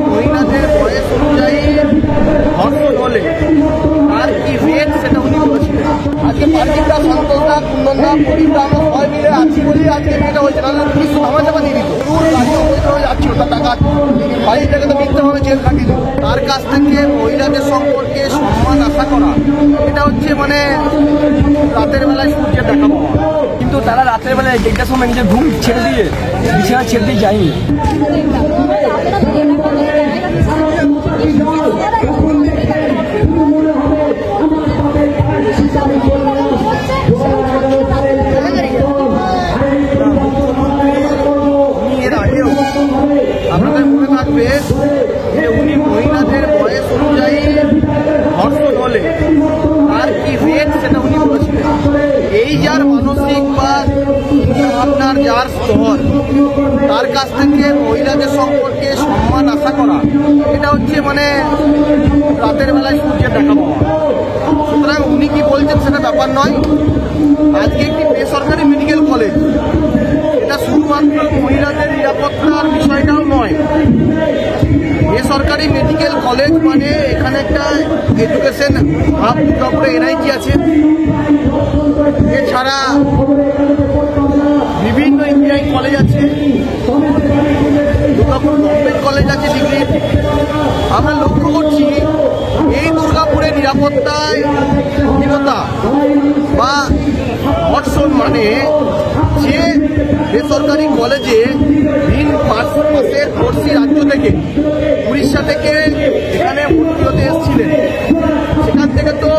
মহিলাদের বয়স অনুযায়ী ধর্ষণ হলে তার কি রেট সেটা উনি বলেছিলেন। আজকে পার্থিকদা, সন্তোষদা, কুন্দনদা, প্রদীপদা আমরা সবাই মিলে আছি বলেই আজকে মেয়েটা হয়েছে, নাহলে পুলিশ ধামাচাপা দিয়ে দিত। গাড়ি অবৈধ হয়ে যাচ্ছিল, তার টাকা বাড়ির থেকে তো মিথ্যাভাবে জেল খাটিয়ে দিল। তার কাছ থেকে মহিলাদের সম্পর্কে সম্মান আশা করা, এটা হচ্ছে মানে রাতের বেলায় সূর্যের দেখা পাওয়া। কিন্তু তারা রাতের বেলায় দেড়টার সময় নিজের ঘুম ছেড়ে দিয়ে বিছানা ছেড়ে দিয়ে যায়নি। এর আগেও আপনাদের মনে থাকবে যে উনি মহিলাদের বয়স অনুযায়ী ধর্ষণ হলে তার কি রেট সেটা উনি বলেছিলেন। এই যার মানসিক বা আপনার যার স্তর, তার কাছ থেকে মহিলাদের সম্পর্কে সম্মান আশা করা, এটা হচ্ছে মানে রাতের বেলায় সূর্যের দেখা পাওয়া। সুতরাং উনি কি বলছেন সেটা ব্যাপার নয়। আজকে একটি বেসরকারি মেডিকেল কলেজ, এটা শুধুমাত্র মহিলাদের নিরাপত্তার বিষয়টাও নয়। বেসরকারি মেডিকেল কলেজ মানে এখানে একটা এডুকেশন হাব, দুর্গাপুরে এনআইটি আছে, এছাড়া বিভিন্ন ইঞ্জিনিয়ারিং কলেজ আছে, দুর্গাপুর গভর্নমেন্ট কলেজ আছে ডিগ্রি। আমরা লক্ষ্য করছি এই দুর্গাপুরে নিরাপত্তায় হীনতা বা ধর্ষণ মানে যে বেসরকারি কলেজে ভিন পাশের পড়শি রাজ্য থেকে, উড়িষ্যা থেকে এখানে ভর্তি হতে এসেছিলেন, সেখান থেকে তো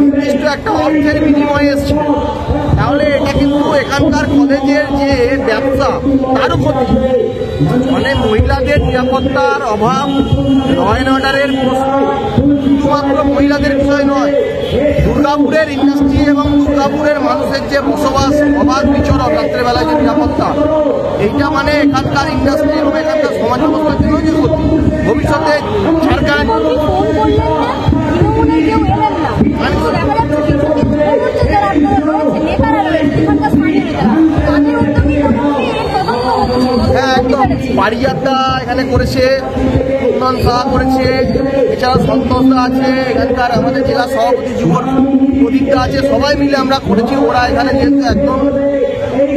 নির্দিষ্ট একটা অর্থের বিনিময়ে এসেছিলেন। তাহলে এটা কিন্তু এখানকার কলেজের যে ব্যবসা, তারও ক্ষতি। মানে মহিলাদের নিরাপত্তার অভাব, ল অ্যান্ড অর্ডারের প্রশ্ন শুধুমাত্র মহিলাদের বিষয় নয়, দুর্গাপুরের ইন্ডাস্ট্রি এবং দুর্গাপুরের মানুষের যে বসবাস, অবাধ বিচরণ, রাত্রেবেলায় যে নিরাপত্তা, এইটা মানে এখানকার ইন্ডাস্ট্রি এবং এখানকার সমাজ ব্যবস্থার জন্য যে ক্ষতি। ভবিষ্যতে ঝাড়খণ্ড একদম পারিজাতদা এখানে করেছে, উন্নয়ন সাহা করেছে, এছাড়া সন্তোষদা আছে, এখানকার আমাদের জেলা সভাপতি যুবর প্রদীপদা আছে, সবাই মিলে আমরা করেছি। ওরা এখানে যেহেতু একদম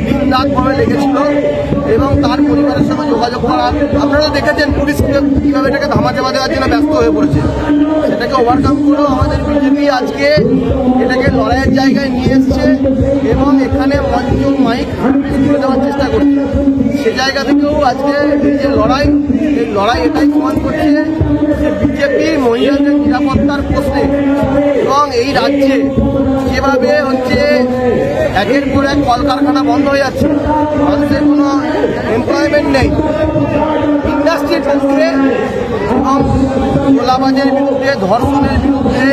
দিনরাতভাবে লেগেছিল এবং তার পরিবারের সঙ্গে যোগাযোগ করা, আপনারা দেখেছেন পুলিশ কীভাবে এটাকে ধামাচাপা দেওয়ার জন্য ব্যস্ত হয়ে পড়েছে। সেটাকে ওভারকাম করেও আমাদের বিজেপি আজকে এটাকে লড়াইয়ের জায়গায় নিয়ে এসছে এবং এখানে মঞ্চ মাইক তুলে দেওয়ার চেষ্টা করছে। সে জায়গা থেকেও আজকে এই যে লড়াই, এই লড়াই এটাই প্রমাণ করছে যে বিজেপি মহিলাদের নিরাপত্তার প্রশ্নে এবং এই রাজ্যে যেভাবে হচ্ছে একের পর এক কলকারখানা বন্ধ হয়ে যাচ্ছে, মানুষের কোনো এমপ্লয়মেন্ট নেই, ইন্ডাস্ট্রির বিরুদ্ধে এবং গোলাবাজের বিরুদ্ধে, ধর্ষণের বিরুদ্ধে,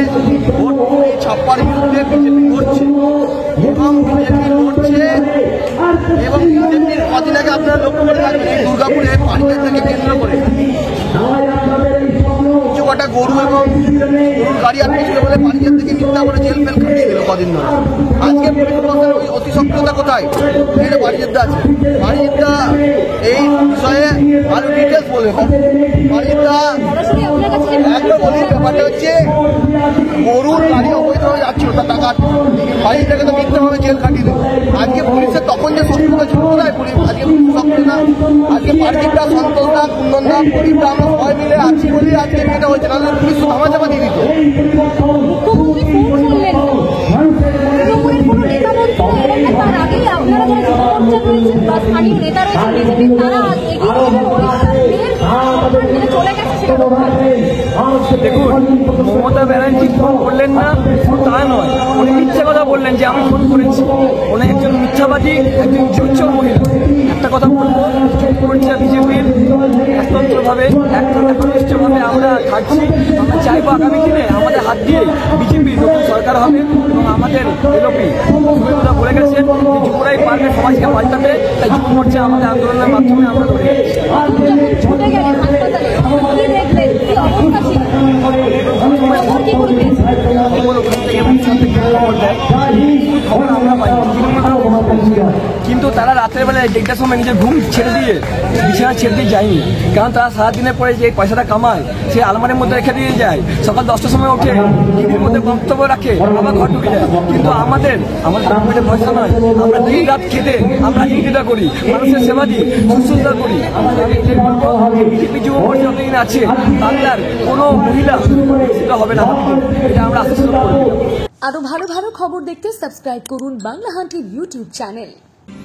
ভোট ছাপ্পার বিরুদ্ধে বিজেপি করছে এবং বিজেপি লড়ছে। এবং বিজেপির কদিন আগে আপনারা লক্ষ্য করে থাকবেন এই দুর্গাপুরে পারিজাতকে কেন্দ্র করে কিছু কটা গরু এবং গরুর গাড়ি আটকেছিল বলে পারিজাত থেকে মিথ্যা করে জেল ফেল খাটিয়ে দিল কদিন ধরে। আজকে পুলিশের ওই অতি সক্রিয়তা কোথায়? এখানে পারিজাতদা আছে, পারিজাতদা এই বিষয়ে আরো ডিটেলস বলবে। পারিজাতদা একটা বলি, ব্যাপারটা হচ্ছে গরুর গাড়ি অবৈধ হয়ে যাচ্ছিল, তার টাকা বাড়ির থেকে তো মিথ্যাভাবে জেল খাটিয়ে দিল। আজকে পুলিশের তখন যে সক্রিয়তা ছিল কোথায়? পুলিশ আজকে সক্রিয়তা, আজকে পার্থিকদা, সন্তোষদা, কুন্দনদা, প্রদীপদা আমরা সবাই মিলে আছি বলেই আজকে মেয়েটা হয়েছে, নাহলে পুলিশ ধামাচাপা দিয়ে দিত। দেখুন, মমতা ব্যানার্জি ফোন করলেন না তা নয়, উনি মিথ্যা কথা বললেন যে আমি ফোন করেছি। উনি একজন মিথ্যাবাদী, একজন জোচ্চর মহিলা। একটা কথা বলবো, চুপ করছে বিজেপির একতন্ত্রভাবে, একনিষ্ঠভাবে আমরা থাকছি। আমরা চাইবো আগামী দিনে আমাদের হাত দিয়ে বিজেপির নতুন সরকার হবে এবং আমাদের এলপি যুবকরা বলে গেছেন যে যুবরাই পারবে সমাজকে পাল্টাতে, তাই যুব মোর্চা আমাদের আন্দোলনের মাধ্যমে আমরা ধরে গেছি। কিন্তু তারা রাতের বেলায় 3টার সময় নিজের ঘুম ছেড়ে দিয়ে বিছানা ছেড়ে দিয়ে যায়নি, কারণ তারা সারাদিনের পরে যে পয়সাটা কামায় সে আলমারির মধ্যে রেখে দিয়ে যায়, সকাল 10টার সময় ওঠে টিভির মধ্যে বক্তব্য রাখে, আবার ঘর ঢুকে যায়। কিন্তু আমাদের পকেটে পয়সা নয়, আমরা দিন রাত খেটে আমরা ডিউটিটা করি, মানুষের সেবা দিই, শুশ্রূষা করি। বিজেপি যুব পরিষদ যতদিন আছে বাংলার কোনো মহিলা সেটা হবে না, এটা আমরা আশ্বস্ত করব। আরো ভালো ভালো খবর দেখতে সাবস্ক্রাইব করুন বাংলা হান্টের ইউটিউব চ্যানেল।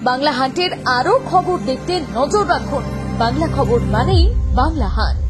বাংলা হান্টের আরো খবর দেখতে নজর রাখুন। বাংলা খবর মানেই বাংলা হান্ট।